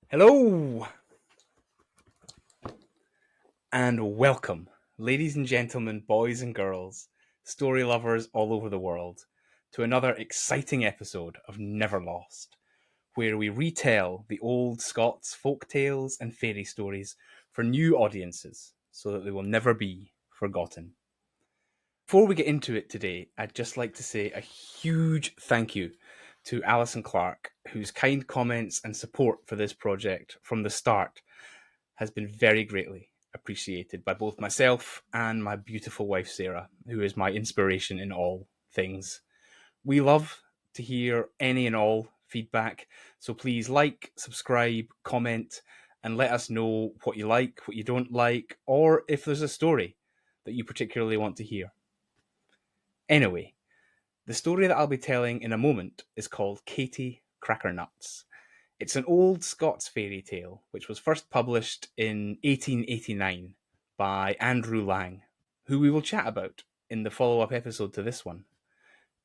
Hello and welcome, ladies and gentlemen, boys and girls, story lovers all over the world, to another exciting episode of Never Lost, where we retell the old Scots folk tales and fairy stories for new audiences so that they will never be forgotten. Before we get into it today, I'd just like to say a huge thank you to Alison Clark, whose kind comments and support for this project from the start has been very greatly appreciated by both myself and my beautiful wife Sarah, who is my inspiration in all things. We love to hear any and all feedback, so please like, subscribe, comment, and let us know what you like, what you don't like, or if there's a story that you particularly want to hear. Anyway, the story that I'll be telling in a moment is called Kate Crackernuts. It's an old Scots fairy tale which was first published in 1889 by Andrew Lang, who we will chat about in the follow up episode to this one.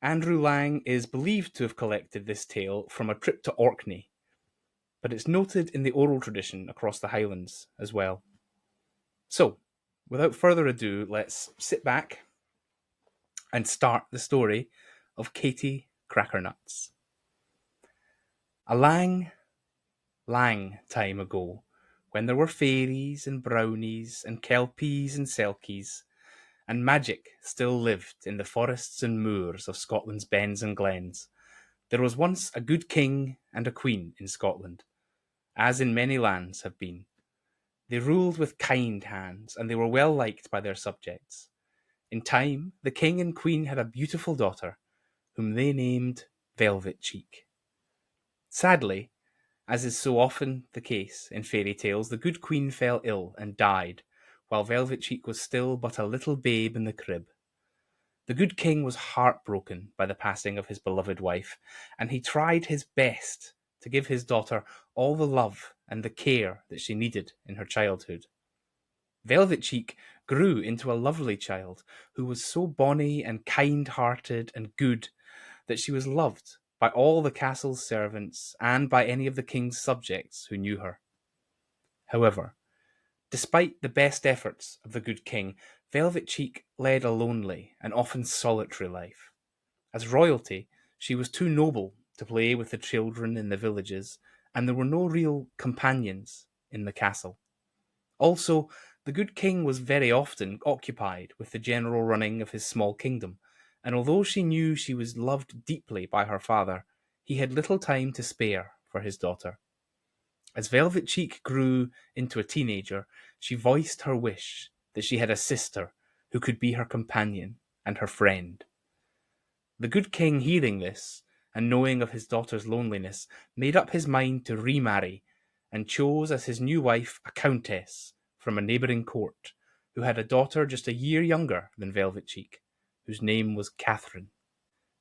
Andrew Lang is believed to have collected this tale from a trip to Orkney, but it's noted in the oral tradition across the Highlands as well. So, without further ado, let's sit back and start the story of Kate Crackernuts. A lang time ago, when there were fairies and brownies and kelpies and selkies, and magic still lived in the forests and moors of Scotland's bens and glens, there was once a good king and a queen in Scotland, as in many lands have been. They ruled with kind hands, and they were well liked by their subjects. In time, the king and queen had a beautiful daughter, whom they named Velvet Cheek. Sadly, as is so often the case in fairy tales, the good queen fell ill and died, while Velvet Cheek was still but a little babe in the crib. The good king was heartbroken by the passing of his beloved wife, and he tried his best to give his daughter all the love and the care that she needed in her childhood. Velvet Cheek grew into a lovely child who was so bonny and kind-hearted and good that she was loved by all the castle's servants and by any of the king's subjects who knew her. However, despite the best efforts of the good king, Velvet Cheek led a lonely and often solitary life. As royalty, she was too noble to play with the children in the villages, and there were no real companions in the castle. Also, the good king was very often occupied with the general running of his small kingdom, and although she knew she was loved deeply by her father, he had little time to spare for his daughter. As Velvet Cheek grew into a teenager, she voiced her wish that she had a sister who could be her companion and her friend. The good king, hearing this, and knowing of his daughter's loneliness, made up his mind to remarry, and chose as his new wife a countess from a neighbouring court, who had a daughter just a year younger than Velvet Cheek, whose name was Catherine.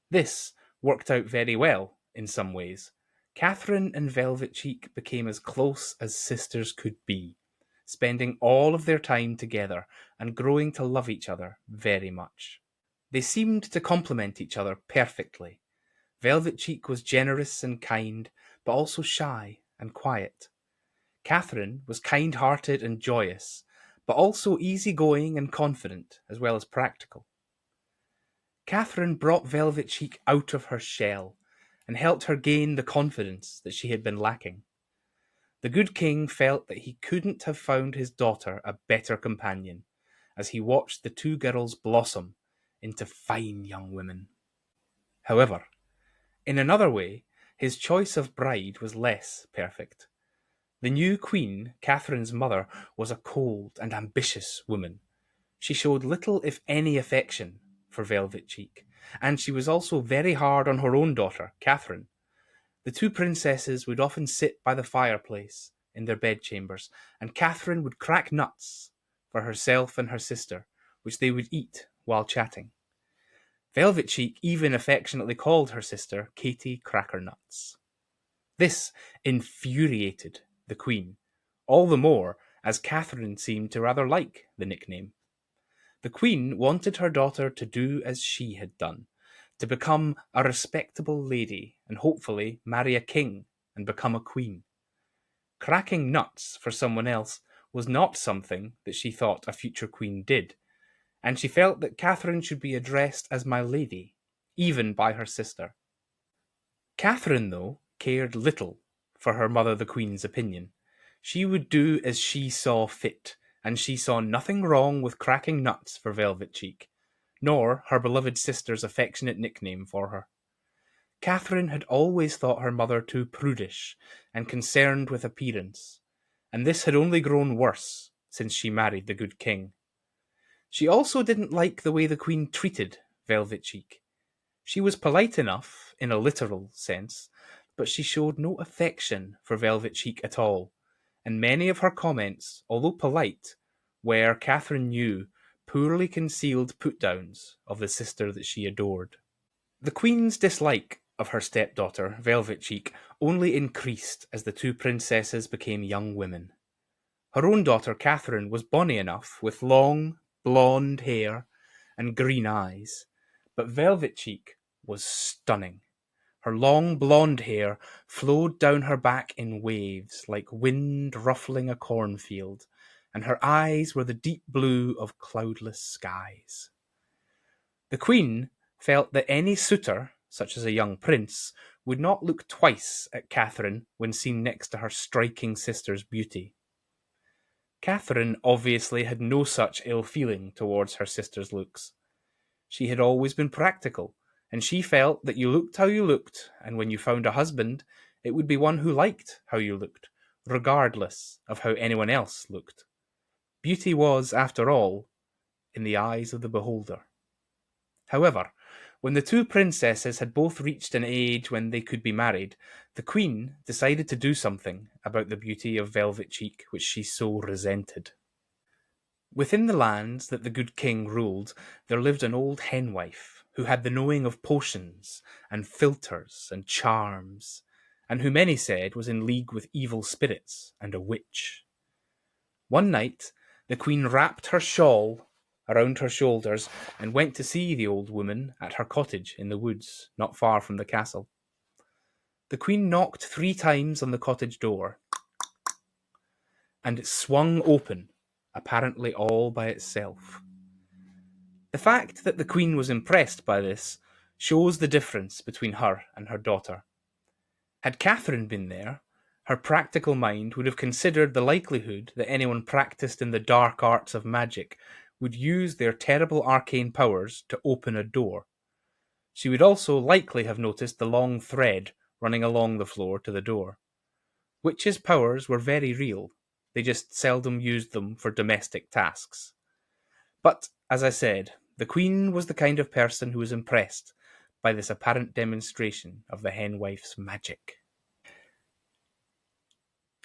This worked out very well in some ways. Catherine and Velvet Cheek became as close as sisters could be, spending all of their time together and growing to love each other very much. They seemed to complement each other perfectly. Velvet Cheek was generous and kind, but also shy and quiet. Catherine was kind-hearted and joyous, but also easygoing and confident, as well as practical. Catherine brought Velvet Cheek out of her shell and helped her gain the confidence that she had been lacking. The good king felt that he couldn't have found his daughter a better companion, as he watched the two girls blossom into fine young women. However, in another way, his choice of bride was less perfect. The new queen, Catherine's mother, was a cold and ambitious woman. She showed little, if any, affection for Velvet Cheek, and she was also very hard on her own daughter, Catherine. The two princesses would often sit by the fireplace in their bedchambers, and Catherine would crack nuts for herself and her sister, which they would eat while chatting. Velvet Cheek even affectionately called her sister Kate Crackernuts. This infuriated the queen, all the more as Catherine seemed to rather like the nickname. The queen wanted her daughter to do as she had done, to become a respectable lady and hopefully marry a king and become a queen. cracking nuts for someone else was not something that she thought a future queen did, and she felt that Catherine should be addressed as my lady, even by her sister. Catherine, though, cared little for her mother the Queen's opinion. She would do as she saw fit, and she saw nothing wrong with cracking nuts for Velvet Cheek, nor her beloved sister's affectionate nickname for her. Catherine had always thought her mother too prudish and concerned with appearance, and this had only grown worse since she married the good king. She also didn't like the way the Queen treated Velvet Cheek. She was polite enough, in a literal sense, but she showed no affection for Velvet Cheek at all, and many of her comments, although polite, were, Catherine knew, poorly concealed put-downs of the sister that she adored. The Queen's dislike of her stepdaughter, Velvet Cheek, only increased as the two princesses became young women. Her own daughter, Catherine, was bonny enough, with long, blonde hair and green eyes, but Velvet Cheek was stunning. Her long blonde hair flowed down her back in waves, like wind ruffling a cornfield, and her eyes were the deep blue of cloudless skies. The Queen felt that any suitor, such as a young prince, would not look twice at Catherine when seen next to her striking sister's beauty. Catherine obviously had no such ill feeling towards her sister's looks. She had always been practical, and she felt that you looked how you looked, and when you found a husband, it would be one who liked how you looked, regardless of how anyone else looked. Beauty was, after all, in the eyes of the beholder. However, when the two princesses had both reached an age when they could be married, the Queen decided to do something about the beauty of Velvet Cheek which she so resented. Within the lands that the good king ruled, there lived an old henwife who had the knowing of potions and philters and charms, and who many said was in league with evil spirits and a witch. One night, the Queen wrapped her shawl around her shoulders and went to see the old woman at her cottage in the woods, not far from the castle. The Queen knocked 3 times on the cottage door, and it swung open, apparently all by itself. The fact that the Queen was impressed by this shows the difference between her and her daughter. Had Catherine been there, her practical mind would have considered the likelihood that anyone practiced in the dark arts of magic would use their terrible arcane powers to open a door. She would also likely have noticed the long thread running along the floor to the door. Witches' powers were very real. They just seldom used them for domestic tasks. But, as I said, the Queen was the kind of person who was impressed by this apparent demonstration of the henwife's magic.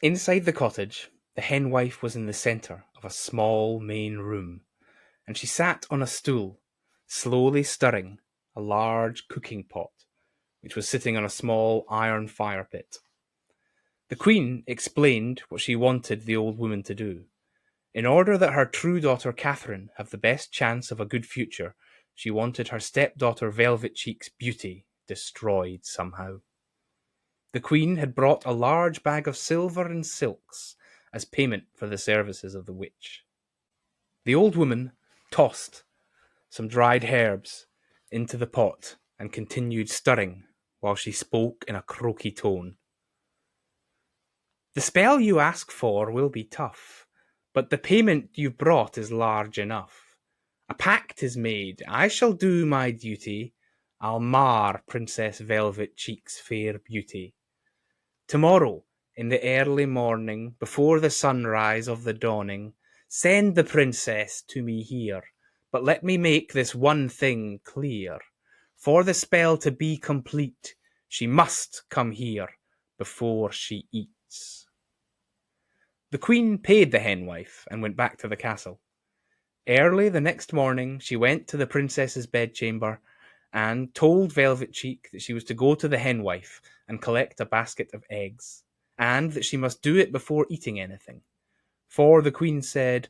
Inside the cottage, the henwife was in the centre of a small main room, and she sat on a stool, slowly stirring a large cooking pot, which was sitting on a small iron fire pit. The Queen explained what she wanted the old woman to do. In order that her true daughter Catherine have the best chance of a good future, she wanted her stepdaughter Velvet Cheek's beauty destroyed somehow. The Queen had brought a large bag of silver and silks as payment for the services of the witch. The old woman tossed some dried herbs into the pot and continued stirring while she spoke in a croaky tone. The spell you ask for will be tough, but the payment you've brought is large enough. A pact is made. I shall do my duty. I'll mar Princess Velvet Cheek's fair beauty. Tomorrow, in the early morning, before the sunrise of the dawning, send the princess to me here, but let me make this one thing clear. For the spell to be complete, she must come here before she eats. The Queen paid the henwife and went back to the castle. Early the next morning, she went to the princess's bedchamber and told Velvet Cheek that she was to go to the henwife and collect a basket of eggs, and that she must do it before eating anything. For the Queen said,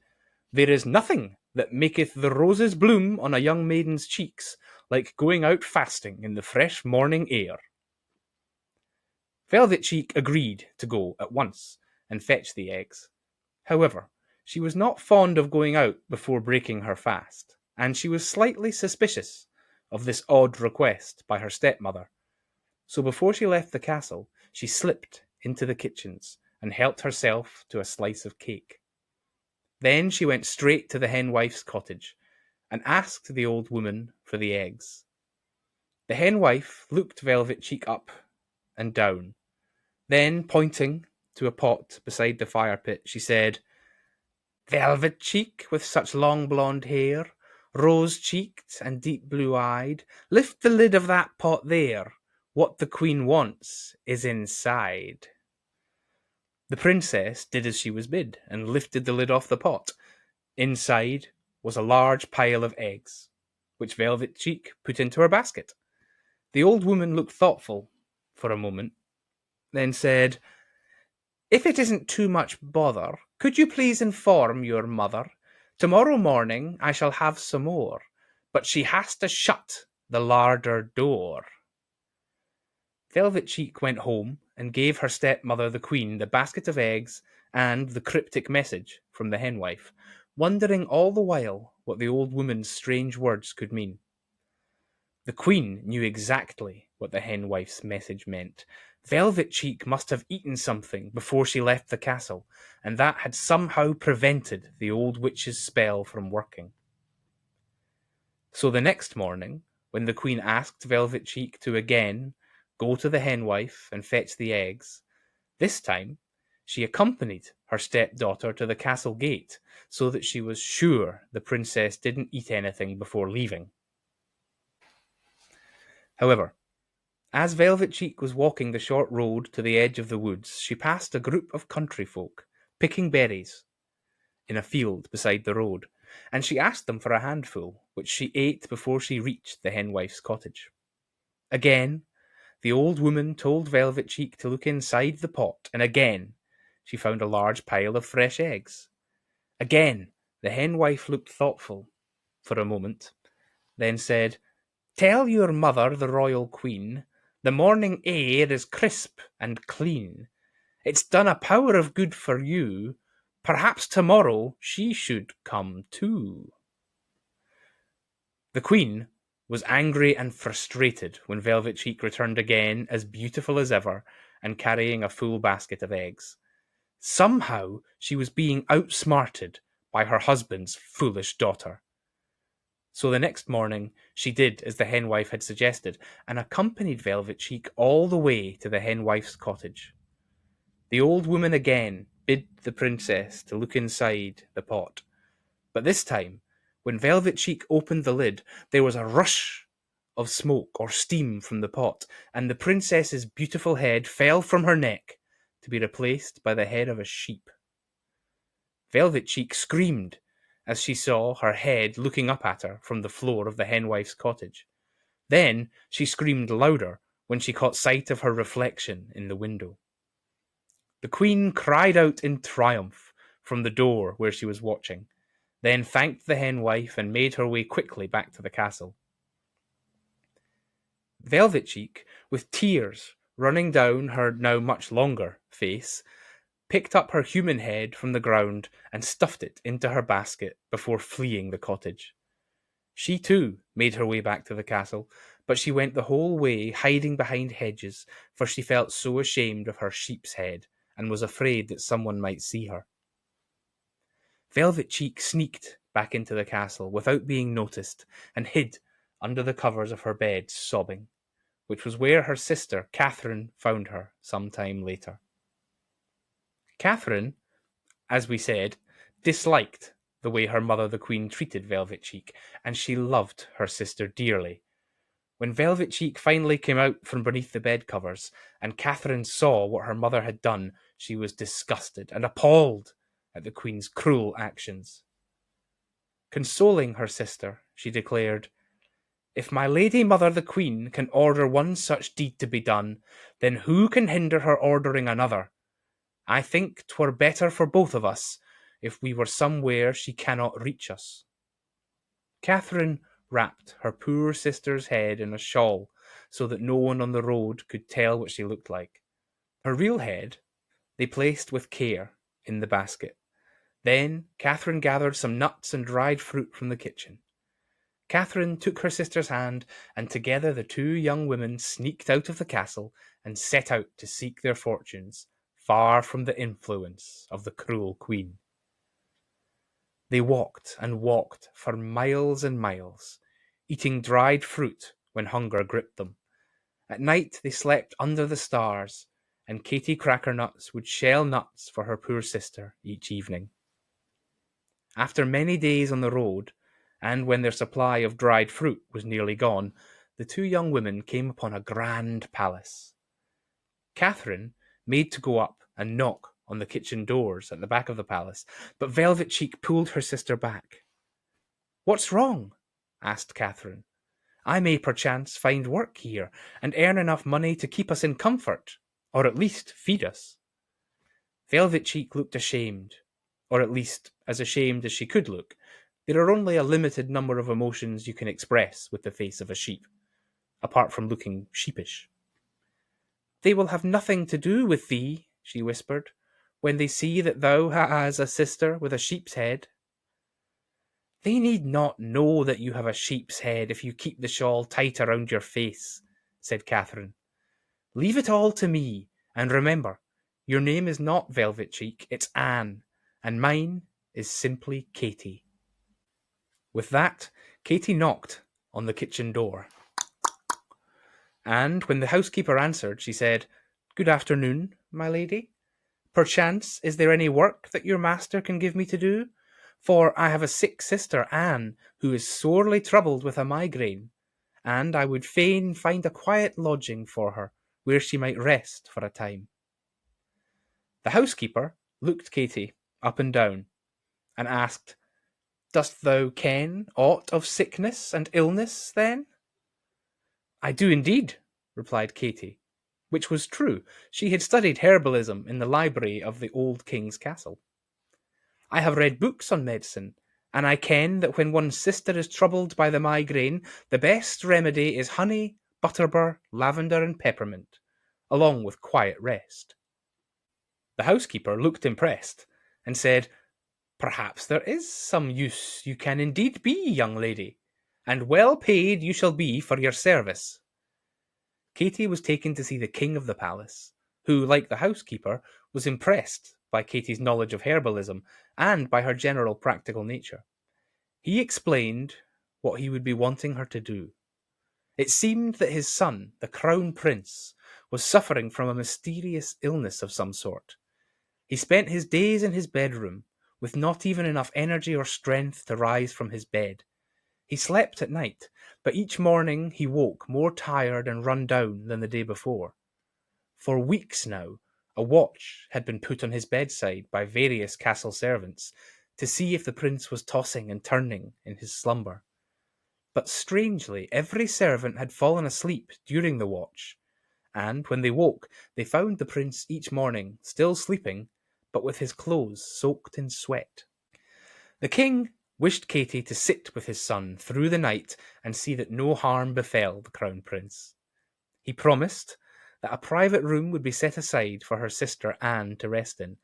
"There is nothing that maketh the roses bloom on a young maiden's cheeks like going out fasting in the fresh morning air." Velvet Cheek agreed to go at once, and fetch the eggs. However, she was not fond of going out before breaking her fast, and she was slightly suspicious of this odd request by her stepmother. So before she left the castle, she slipped into the kitchens and helped herself to a slice of cake. Then she went straight to the henwife's cottage and asked the old woman for the eggs. The henwife looked Velvet Cheek up and down. Then, pointing to a pot beside the fire pit, she said, "Velvet Cheek, with such long blonde hair, rose-cheeked and deep blue-eyed, lift the lid of that pot there. What the queen wants is inside." The princess did as she was bid and lifted the lid off the pot. Inside was a large pile of eggs, which Velvet Cheek put into her basket. The old woman looked thoughtful for a moment, then said, "If it isn't too much bother, could you please inform your mother? Tomorrow morning I shall have some more, but she has to shut the larder door." Velvet Cheek went home and gave her stepmother the queen the basket of eggs and the cryptic message from the henwife, wondering all the while what the old woman's strange words could mean. The queen knew exactly what the henwife's message meant. Velvet Cheek must have eaten something before she left the castle, and that had somehow prevented the old witch's spell from working. So the next morning, when the queen asked Velvet Cheek to again go to the henwife and fetch the eggs, this time she accompanied her stepdaughter to the castle gate so that she was sure the princess didn't eat anything before leaving. However, as Velvet Cheek was walking the short road to the edge of the woods, she passed a group of country folk picking berries in a field beside the road, and she asked them for a handful, which she ate before she reached the henwife's cottage. Again, the old woman told Velvet Cheek to look inside the pot, and again she found a large pile of fresh eggs. Again, the henwife looked thoughtful for a moment, then said, "Tell your mother, the royal queen, the morning air is crisp and clean. It's done a power of good for you. Perhaps tomorrow she should come too." The queen was angry and frustrated when Velvet Cheek returned again, as beautiful as ever, and carrying a full basket of eggs. Somehow she was being outsmarted by her husband's foolish daughter. So the next morning she did as the henwife had suggested, and accompanied Velvet Cheek all the way to the henwife's cottage. The old woman again bid the princess to look inside the pot, but this time, when Velvet Cheek opened the lid, there was a rush of smoke or steam from the pot, and the princess's beautiful head fell from her neck to be replaced by the head of a sheep. Velvet Cheek screamed as she saw her head looking up at her from the floor of the henwife's cottage. Then she screamed louder when she caught sight of her reflection in the window. The queen cried out in triumph from the door where she was watching, then thanked the henwife and made her way quickly back to the castle. Velvet Cheek, with tears running down her now much longer face, picked up her human head from the ground and stuffed it into her basket before fleeing the cottage. She too made her way back to the castle, but she went the whole way hiding behind hedges, for she felt so ashamed of her sheep's head and was afraid that someone might see her. Velvet Cheek sneaked back into the castle without being noticed and hid under the covers of her bed, sobbing, which was where her sister Catherine found her some time later. Catherine, as we said, disliked the way her mother the queen treated Velvet Cheek, and she loved her sister dearly. When Velvet Cheek finally came out from beneath the bed covers, and Catherine saw what her mother had done, she was disgusted and appalled at the queen's cruel actions. Consoling her sister, she declared, "If my lady mother the queen can order one such deed to be done, then who can hinder her ordering another? I think 'twere better for both of us if we were somewhere she cannot reach us." Catherine wrapped her poor sister's head in a shawl so that no one on the road could tell what she looked like. Her real head they placed with care in the basket. Then Catherine gathered some nuts and dried fruit from the kitchen. Catherine took her sister's hand, and together the two young women sneaked out of the castle and set out to seek their fortunes, far from the influence of the cruel queen. They walked and walked for miles and miles, eating dried fruit when hunger gripped them. At night they slept under the stars, and Katie Crackernuts would shell nuts for her poor sister each evening. After many days on the road, and when their supply of dried fruit was nearly gone, the two young women came upon a grand palace. Catherine made to go up and knock on the kitchen doors at the back of the palace, but Velvet Cheek pulled her sister back. "What's wrong?" asked Catherine. "I may perchance find work here, and earn enough money to keep us in comfort, or at least feed us." Velvet Cheek looked ashamed, or at least as ashamed as she could look. There are only a limited number of emotions you can express with the face of a sheep, apart from looking sheepish. "They will have nothing to do with thee," she whispered, "when they see that thou hast a sister with a sheep's head." "They need not know that you have a sheep's head if you keep the shawl tight around your face," said Catherine. "Leave it all to me, and remember, your name is not Velvet Cheek, it's Anne, and mine is simply Katie." With that, Katie knocked on the kitchen door. And when the housekeeper answered, she said, "Good afternoon, my lady. Perchance is there any work that your master can give me to do? For I have a sick sister, Anne, who is sorely troubled with a migraine, and I would fain find a quiet lodging for her, where she might rest for a time." The housekeeper looked Katie up and down, and asked, "Dost thou ken aught of sickness and illness, then?" "I do indeed," replied Katie, which was true. She had studied herbalism in the library of the old king's castle. "I have read books on medicine, and I ken that when one's sister is troubled by the migraine, the best remedy is honey, butterbur, lavender, and peppermint, along with quiet rest." The housekeeper looked impressed, and said, "Perhaps there is some use you can indeed be, young lady, and well paid you shall be for your service." Katie was taken to see the king of the palace, who, like the housekeeper, was impressed by Katie's knowledge of herbalism and by her general practical nature. He explained what he would be wanting her to do. It seemed that his son, the crown prince, was suffering from a mysterious illness of some sort. He spent his days in his bedroom, with not even enough energy or strength to rise from his bed. He slept at night, but each morning he woke more tired and run down than the day before. For weeks now, a watch had been put on his bedside by various castle servants to see if the prince was tossing and turning in his slumber. But strangely, every servant had fallen asleep during the watch, and when they woke, they found the prince each morning still sleeping, but with his clothes soaked in sweat. The king wished Katie to sit with his son through the night and see that no harm befell the crown prince. He promised that a private room would be set aside for her sister Anne to rest in,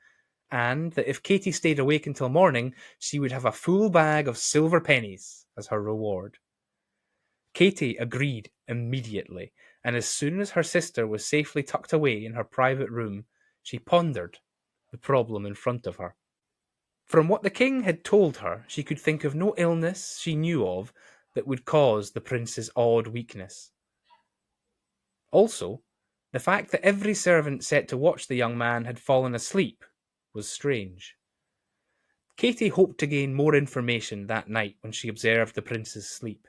and that if Katie stayed awake until morning, she would have a full bag of silver pennies as her reward. Katie agreed immediately, and as soon as her sister was safely tucked away in her private room, she pondered the problem in front of her. From what the king had told her, she could think of no illness she knew of that would cause the prince's odd weakness. Also, the fact that every servant set to watch the young man had fallen asleep was strange. Katie hoped to gain more information that night when she observed the prince's sleep.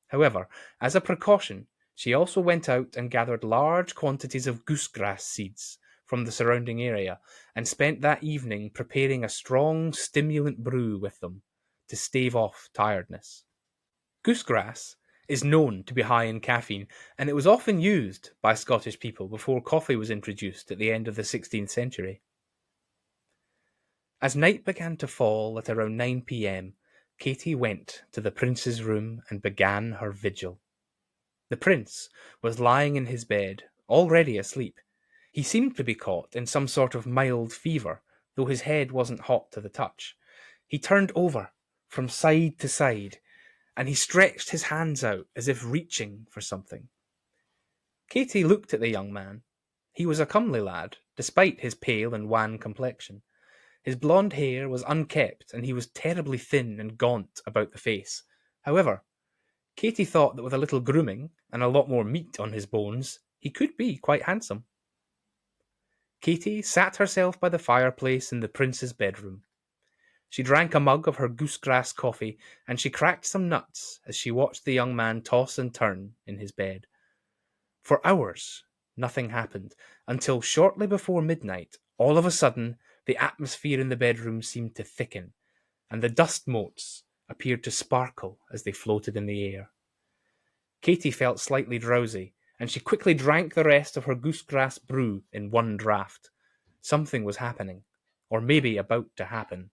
However, as a precaution, she also went out and gathered large quantities of goosegrass seeds from the surrounding area, and spent that evening preparing a strong stimulant brew with them to stave off tiredness. Goosegrass is known to be high in caffeine, and it was often used by Scottish people before coffee was introduced at the end of the 16th century. As night began to fall at around 9 p.m., Katie went to the prince's room and began her vigil. The prince was lying in his bed, already asleep. He seemed to be caught in some sort of mild fever, though his head wasn't hot to the touch. He turned over from side to side, and he stretched his hands out as if reaching for something. Katy looked at the young man. He was a comely lad, despite his pale and wan complexion. His blonde hair was unkempt, and he was terribly thin and gaunt about the face. However, Katy thought that with a little grooming and a lot more meat on his bones, he could be quite handsome. Katy sat herself by the fireplace in the prince's bedroom. She drank a mug of her goosegrass coffee, and she cracked some nuts as she watched the young man toss and turn in his bed. For hours, nothing happened, until shortly before midnight, all of a sudden, the atmosphere in the bedroom seemed to thicken, and the dust motes appeared to sparkle as they floated in the air. Katy felt slightly drowsy, and she quickly drank the rest of her goosegrass brew in one draught. Something was happening, or maybe about to happen.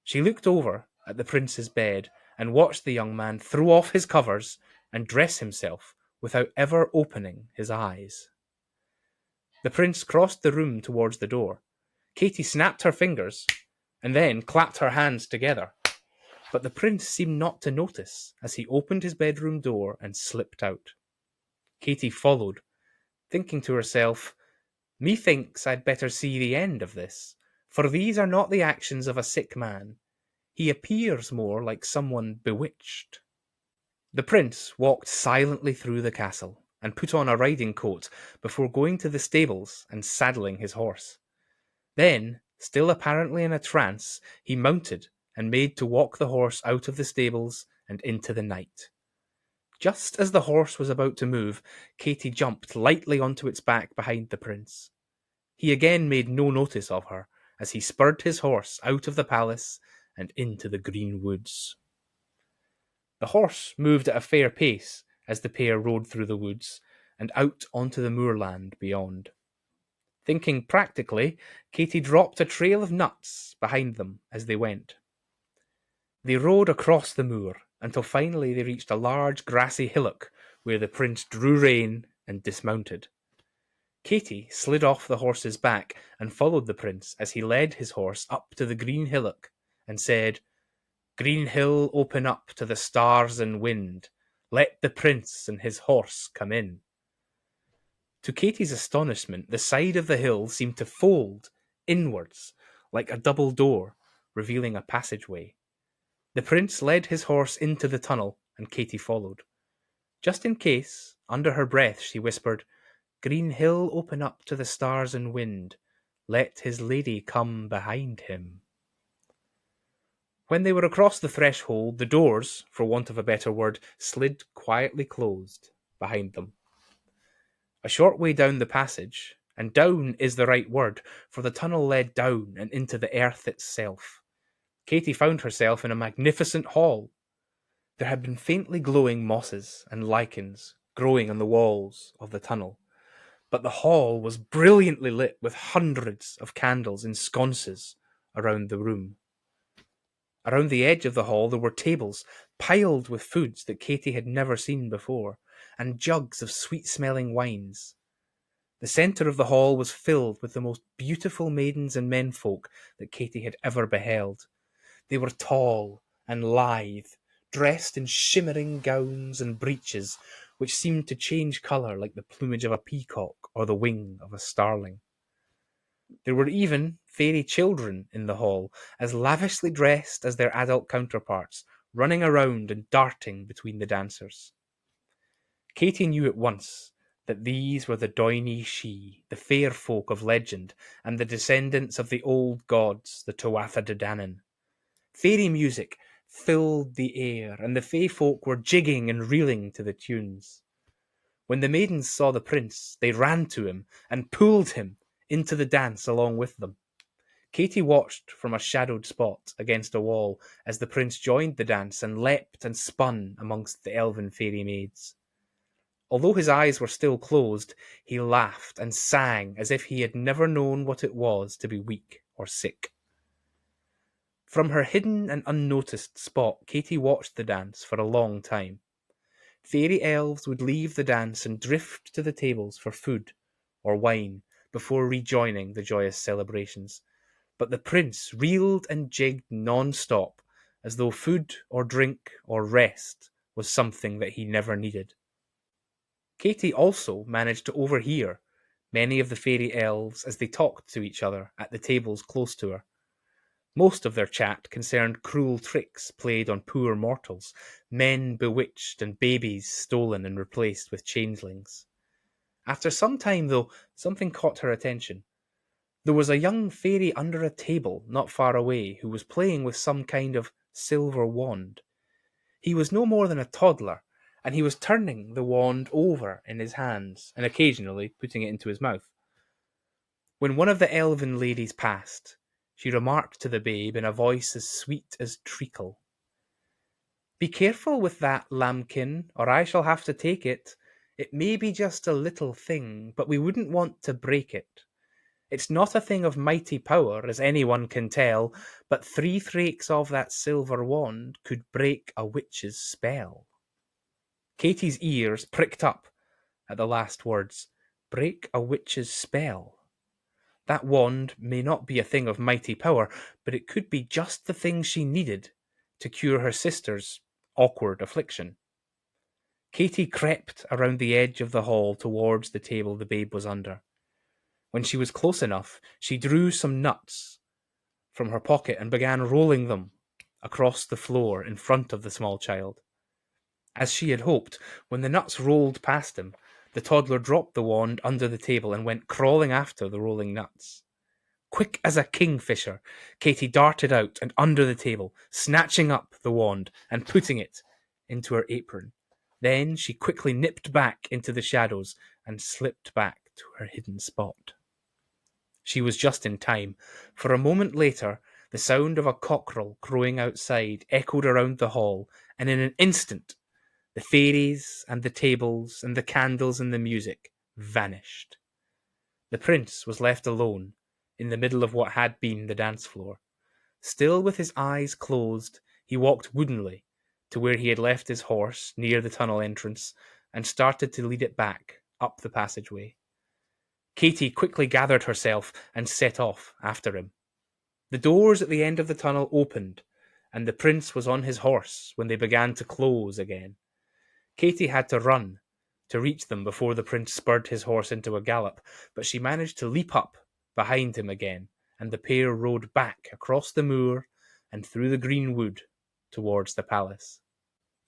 She looked over at the prince's bed and watched the young man throw off his covers and dress himself without ever opening his eyes. The prince crossed the room towards the door. Katy snapped her fingers and then clapped her hands together. But the prince seemed not to notice as he opened his bedroom door and slipped out. Katy followed, thinking to herself, "Methinks I'd better see the end of this, for these are not the actions of a sick man. He appears more like someone bewitched." The prince walked silently through the castle and put on a riding coat before going to the stables and saddling his horse. Then, still apparently in a trance, he mounted and made to walk the horse out of the stables and into the night. Just as the horse was about to move, Katy jumped lightly onto its back behind the prince. He again made no notice of her as he spurred his horse out of the palace and into the green woods. The horse moved at a fair pace as the pair rode through the woods and out onto the moorland beyond. Thinking practically, Katy dropped a trail of nuts behind them as they went. They rode across the moor until finally they reached a large grassy hillock where the prince drew rein and dismounted. Katy slid off the horse's back and followed the prince as he led his horse up to the green hillock and said, "Green hill, open up to the stars and wind. Let the prince and his horse come in." To Katy's astonishment, the side of the hill seemed to fold inwards like a double door, revealing a passageway. The prince led his horse into the tunnel, and Katy followed. Just in case, under her breath, she whispered, "Green hill, open up to the stars and wind. Let his lady come behind him." When they were across the threshold, the doors, for want of a better word, slid quietly closed behind them. A short way down the passage, and down is the right word, for the tunnel led down and into the earth itself, Katy found herself in a magnificent hall. There had been faintly glowing mosses and lichens growing on the walls of the tunnel, but the hall was brilliantly lit with hundreds of candles in sconces around the room. Around the edge of the hall there were tables piled with foods that Katy had never seen before, and jugs of sweet-smelling wines. The centre of the hall was filled with the most beautiful maidens and menfolk that Katy had ever beheld. They were tall and lithe, dressed in shimmering gowns and breeches, which seemed to change colour like the plumage of a peacock or the wing of a starling. There were even fairy children in the hall, as lavishly dressed as their adult counterparts, running around and darting between the dancers. Katy knew at once that these were the Downie Sidhe, the fair folk of legend, and the descendants of the old gods, the Tuatha De Danann. Fairy music filled the air, and the fae folk were jigging and reeling to the tunes. When the maidens saw the prince, they ran to him and pulled him into the dance along with them. Katy watched from a shadowed spot against a wall as the prince joined the dance and leapt and spun amongst the elven fairy maids. Although his eyes were still closed, he laughed and sang as if he had never known what it was to be weak or sick. From her hidden and unnoticed spot, Katy watched the dance for a long time. Fairy elves would leave the dance and drift to the tables for food or wine before rejoining the joyous celebrations. But the prince reeled and jigged non-stop, as though food or drink or rest was something that he never needed. Katie also managed to overhear many of the fairy elves as they talked to each other at the tables close to her. Most of their chat concerned cruel tricks played on poor mortals, men bewitched and babies stolen and replaced with changelings. After some time, though, something caught her attention. There was a young fairy under a table not far away who was playing with some kind of silver wand. He was no more than a toddler, and he was turning the wand over in his hands and occasionally putting it into his mouth. When one of the elven ladies passed, she remarked to the babe in a voice as sweet as treacle, "Be careful with that, lambkin, or I shall have to take it. It may be just a little thing, but we wouldn't want to break it. It's not a thing of mighty power, as anyone can tell, but 3 thrakes of that silver wand could break a witch's spell." Katie's ears pricked up at the last words. Break a witch's spell. That wand may not be a thing of mighty power, but it could be just the thing she needed to cure her sister's awkward affliction. Katie crept around the edge of the hall towards the table the babe was under. When she was close enough, she drew some nuts from her pocket and began rolling them across the floor in front of the small child. As she had hoped, when the nuts rolled past him, the toddler dropped the wand under the table and went crawling after the rolling nuts. Quick as a kingfisher, Katie darted out and under the table, snatching up the wand and putting it into her apron. Then she quickly nipped back into the shadows and slipped back to her hidden spot. She was just in time, for a moment later the sound of a cockerel crowing outside echoed around the hall, and in an instant the fairies and the tables and the candles and the music vanished. The prince was left alone in the middle of what had been the dance floor. Still with his eyes closed, he walked woodenly to where he had left his horse near the tunnel entrance and started to lead it back up the passageway. Katie quickly gathered herself and set off after him. The doors at the end of the tunnel opened, and the prince was on his horse when they began to close again. Katie had to run to reach them before the prince spurred his horse into a gallop, but she managed to leap up behind him again, and the pair rode back across the moor and through the green wood towards the palace.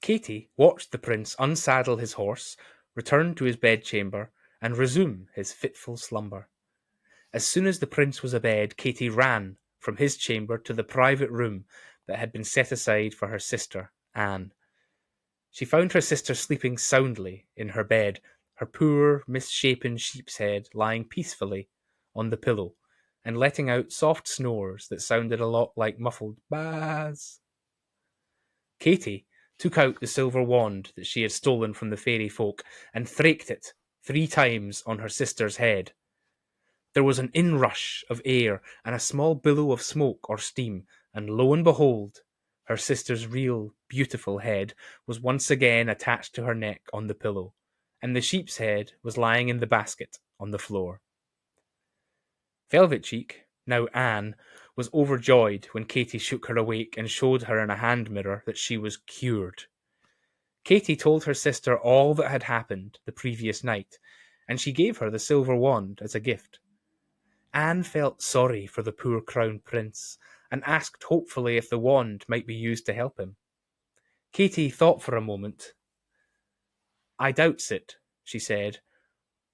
Katie watched the prince unsaddle his horse, return to his bedchamber, and resume his fitful slumber. As soon as the prince was abed, Katie ran from his chamber to the private room that had been set aside for her sister, Anne. She found her sister sleeping soundly in her bed, her poor, misshapen sheep's head lying peacefully on the pillow and letting out soft snores that sounded a lot like muffled baas. Katie took out the silver wand that she had stolen from the fairy folk and thraked it 3 times on her sister's head. There was an inrush of air and a small billow of smoke or steam, and lo and behold, her sister's real, beautiful head was once again attached to her neck on the pillow, and the sheep's head was lying in the basket on the floor. Velvet Cheek, now Anne, was overjoyed when Katie shook her awake and showed her in a hand mirror that she was cured. Katie told her sister all that had happened the previous night, and she gave her the silver wand as a gift. Anne felt sorry for the poor crown prince and asked hopefully if the wand might be used to help him. Katie thought for a moment. "I doubts it," she said.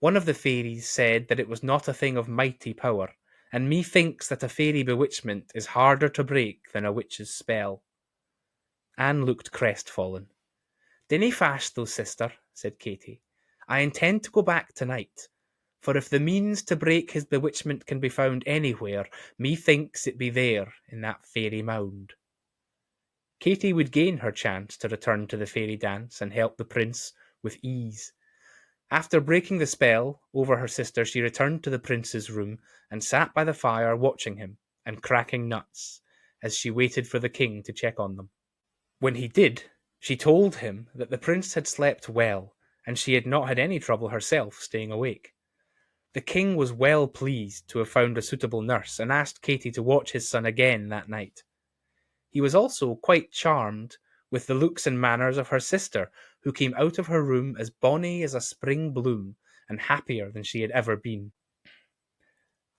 "One of the fairies said that it was not a thing of mighty power, and methinks that a fairy bewitchment is harder to break than a witch's spell." Anne looked crestfallen. "Dinna fash though, sister," said Katie. "I intend to go back tonight, for if the means to break his bewitchment can be found anywhere, methinks it be there in that fairy mound." Katie would gain her chance to return to the fairy dance and help the prince with ease. After breaking the spell over her sister, she returned to the prince's room and sat by the fire watching him and cracking nuts as she waited for the king to check on them. When he did, she told him that the prince had slept well and she had not had any trouble herself staying awake. The king was well pleased to have found a suitable nurse and asked Katie to watch his son again that night. He was also quite charmed with the looks and manners of her sister, who came out of her room as bonny as a spring bloom and happier than she had ever been.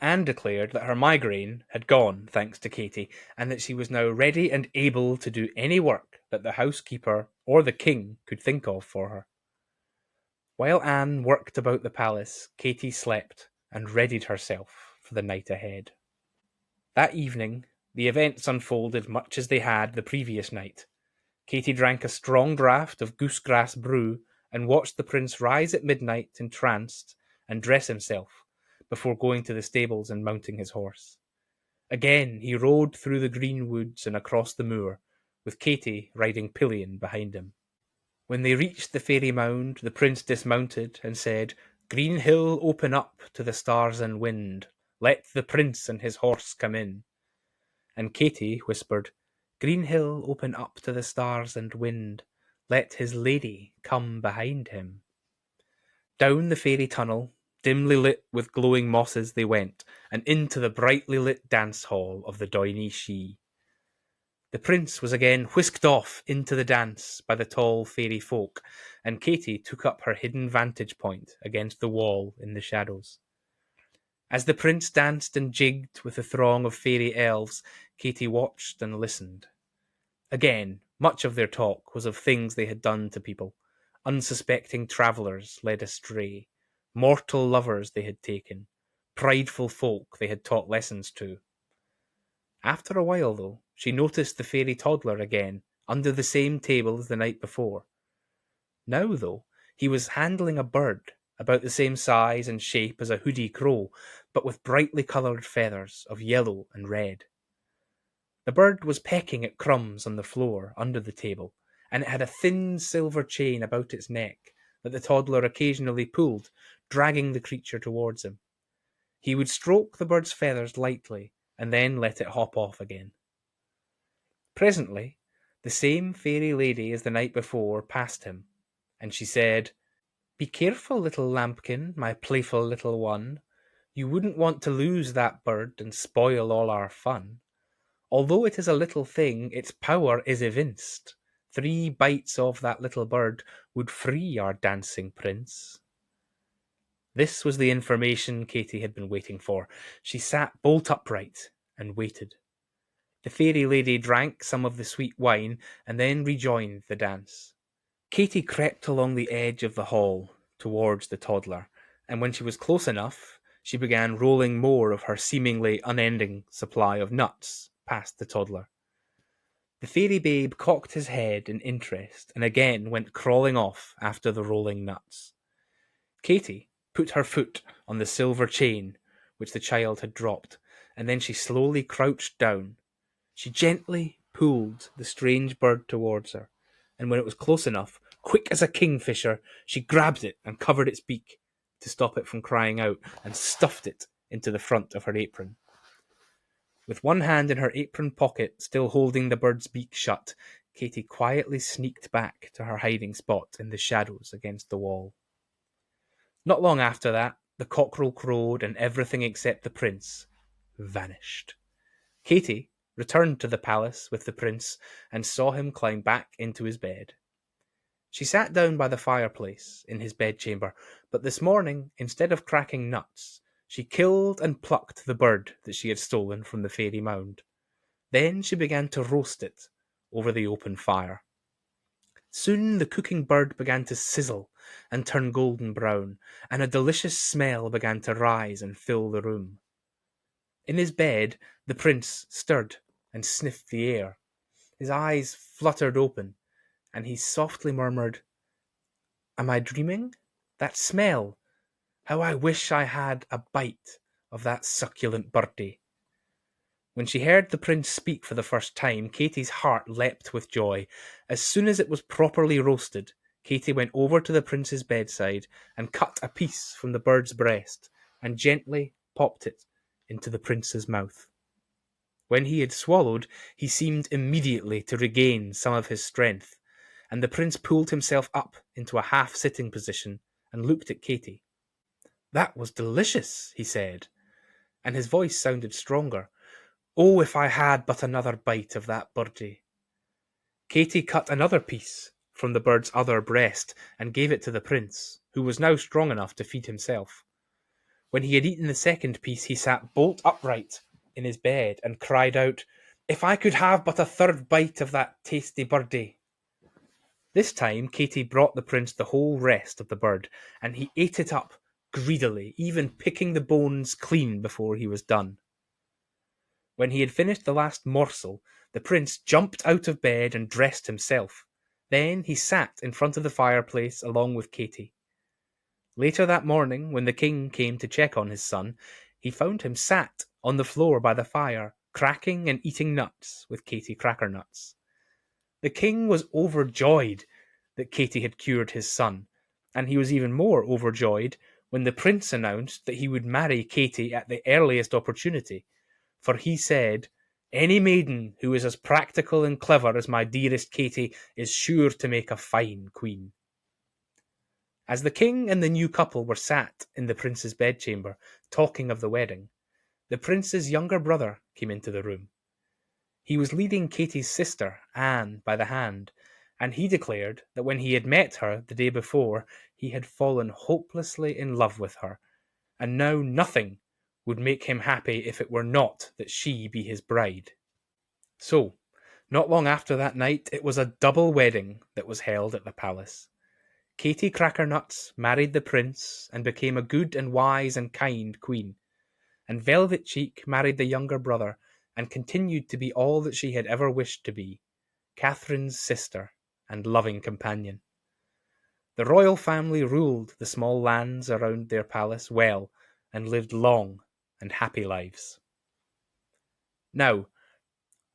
Anne declared that her migraine had gone thanks to Katie, and that she was now ready and able to do any work that the housekeeper or the king could think of for her. While Anne worked about the palace, Katie slept and readied herself for the night ahead. That evening, the events unfolded much as they had the previous night. Katie drank a strong draught of goosegrass brew and watched the prince rise at midnight entranced and dress himself before going to the stables and mounting his horse. Again he rode through the green woods and across the moor, with Katie riding pillion behind him. When they reached the fairy mound, the prince dismounted and said, "Green hill, open up to the stars and wind. Let the prince and his horse come in." And Katie whispered, "Green hill, open up to the stars and wind. Let his lady come behind him." Down the fairy tunnel, dimly lit with glowing mosses, they went, and into the brightly lit dance hall of the Doiny Shee. The prince was again whisked off into the dance by the tall fairy folk, and Katie took up her hidden vantage point against the wall in the shadows. As the prince danced and jigged with the throng of fairy elves, Katie watched and listened. Again, much of their talk was of things they had done to people, unsuspecting travellers led astray, mortal lovers they had taken, prideful folk they had taught lessons to. After a while, though, she noticed the fairy toddler again, under the same table as the night before. Now, though, he was handling a bird, about the same size and shape as a hoodie crow, but with brightly coloured feathers of yellow and red. The bird was pecking at crumbs on the floor under the table, and it had a thin silver chain about its neck that the toddler occasionally pulled, dragging the creature towards him. He would stroke the bird's feathers lightly, and then let it hop off again. Presently, the same fairy lady as the night before passed him, and she said, "Be careful, little lambkin, my playful little one. You wouldn't want to lose that bird and spoil all our fun. Although it is a little thing, its power is evinced. 3 bites of that little bird would free our dancing prince." This was the information Katie had been waiting for. She sat bolt upright and waited. The fairy lady drank some of the sweet wine and then rejoined the dance. Katie crept along the edge of the hall towards the toddler, and when she was close enough, she began rolling more of her seemingly unending supply of nuts past the toddler. The fairy babe cocked his head in interest and again went crawling off after the rolling nuts. Katie put her foot on the silver chain which the child had dropped, and then she slowly crouched down. She gently pulled the strange bird towards her, and when it was close enough, quick as a kingfisher, she grabbed it and covered its beak to stop it from crying out, and stuffed it into the front of her apron. With one hand in her apron pocket, still holding the bird's beak shut, Katie quietly sneaked back to her hiding spot in the shadows against the wall. Not long after that, the cockerel crowed and everything except the prince vanished. Katie returned to the palace with the prince and saw him climb back into his bed. She sat down by the fireplace in his bedchamber, but this morning, instead of cracking nuts, she killed and plucked the bird that she had stolen from the fairy mound. Then she began to roast it over the open fire. Soon the cooking bird began to sizzle and turn golden brown, and a delicious smell began to rise and fill the room. In his bed, the prince stirred and sniffed the air. His eyes fluttered open, and he softly murmured, "Am I dreaming? That smell! How I wish I had a bite of that succulent birdie." When she heard the prince speak for the first time, Katie's heart leapt with joy. As soon as it was properly roasted, Katie went over to the prince's bedside and cut a piece from the bird's breast and gently popped it into the prince's mouth. When he had swallowed, he seemed immediately to regain some of his strength, and the prince pulled himself up into a half-sitting position and looked at Katie. "That was delicious," he said, and his voice sounded stronger. "Oh, if I had but another bite of that birdie." Katy cut another piece from the bird's other breast and gave it to the prince, who was now strong enough to feed himself. When he had eaten the second piece, he sat bolt upright in his bed and cried out, "If I could have but a third bite of that tasty birdie." This time Katy brought the prince the whole rest of the bird, and he ate it up greedily, even picking the bones clean before he was done. When he had finished the last morsel, the prince jumped out of bed and dressed himself. Then he sat in front of the fireplace along with Katy. Later that morning, when the king came to check on his son, he found him sat on the floor by the fire, cracking and eating nuts with Kate Crackernuts. The king was overjoyed that Katy had cured his son, and he was even more overjoyed when the prince announced that he would marry Katy at the earliest opportunity, for he said, "Any maiden who is as practical and clever as my dearest Katy is sure to make a fine queen." As the king and the new couple were sat in the prince's bedchamber, talking of the wedding, the prince's younger brother came into the room. He was leading Katy's sister, Anne, by the hand, and he declared that when he had met her the day before, he had fallen hopelessly in love with her, and now nothing would make him happy if it were not that she be his bride. So, not long after that night, it was a double wedding that was held at the palace. Kate Crackernuts married the prince and became a good and wise and kind queen, and Velvet Cheek married the younger brother and continued to be all that she had ever wished to be, Catherine's sister and loving companion. The royal family ruled the small lands around their palace well and lived long and happy lives. Now,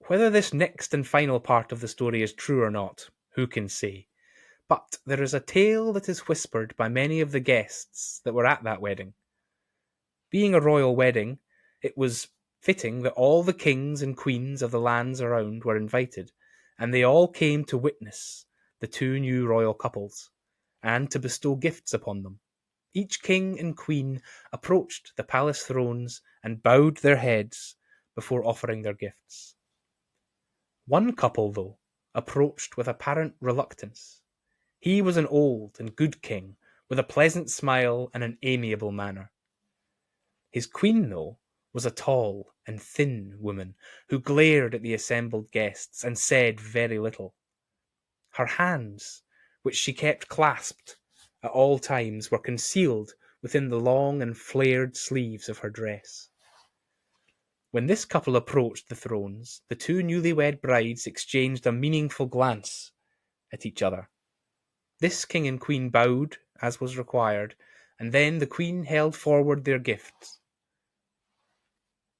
whether this next and final part of the story is true or not, who can say? But there is a tale that is whispered by many of the guests that were at that wedding. Being a royal wedding, it was fitting that all the kings and queens of the lands around were invited, and they all came to witness the two new royal couples, and to bestow gifts upon them. Each king and queen approached the palace thrones and bowed their heads before offering their gifts. One couple, though, approached with apparent reluctance. He was an old and good king, with a pleasant smile and an amiable manner. His queen, though, was a tall and thin woman who glared at the assembled guests and said very little. Her hands, which she kept clasped at all times, were concealed within the long and flared sleeves of her dress. When this couple approached the thrones, the two newlywed brides exchanged a meaningful glance at each other. This king and queen bowed, as was required, and then the queen held forward their gifts.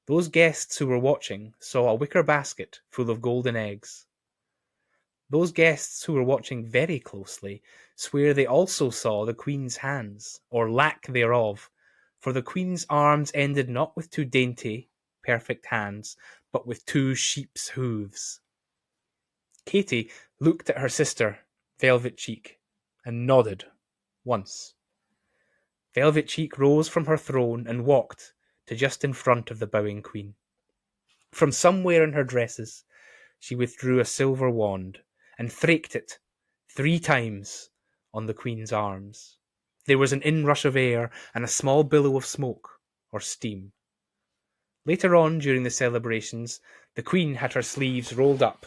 Those guests who were watching saw a wicker basket full of golden eggs. Those guests who were watching very closely swear they also saw the queen's hands, or lack thereof, for the queen's arms ended not with two dainty, perfect hands, but with two sheep's hooves. Katy looked at her sister, Velvet Cheek, and nodded once. Velvet Cheek rose from her throne and walked to just in front of the bowing queen. From somewhere in her dresses, she withdrew a silver wand and thraked it 3 times on the queen's arms. There was an inrush of air and a small billow of smoke or steam. Later on, during the celebrations, the queen had her sleeves rolled up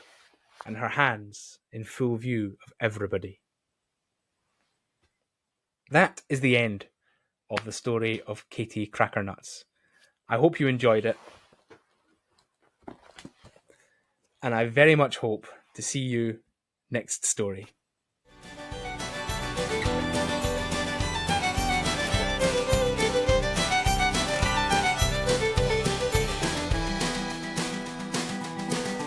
and her hands in full view of everybody. That is the end of the story of Kate Crackernuts. I hope you enjoyed it, and I very much hope to see you next story.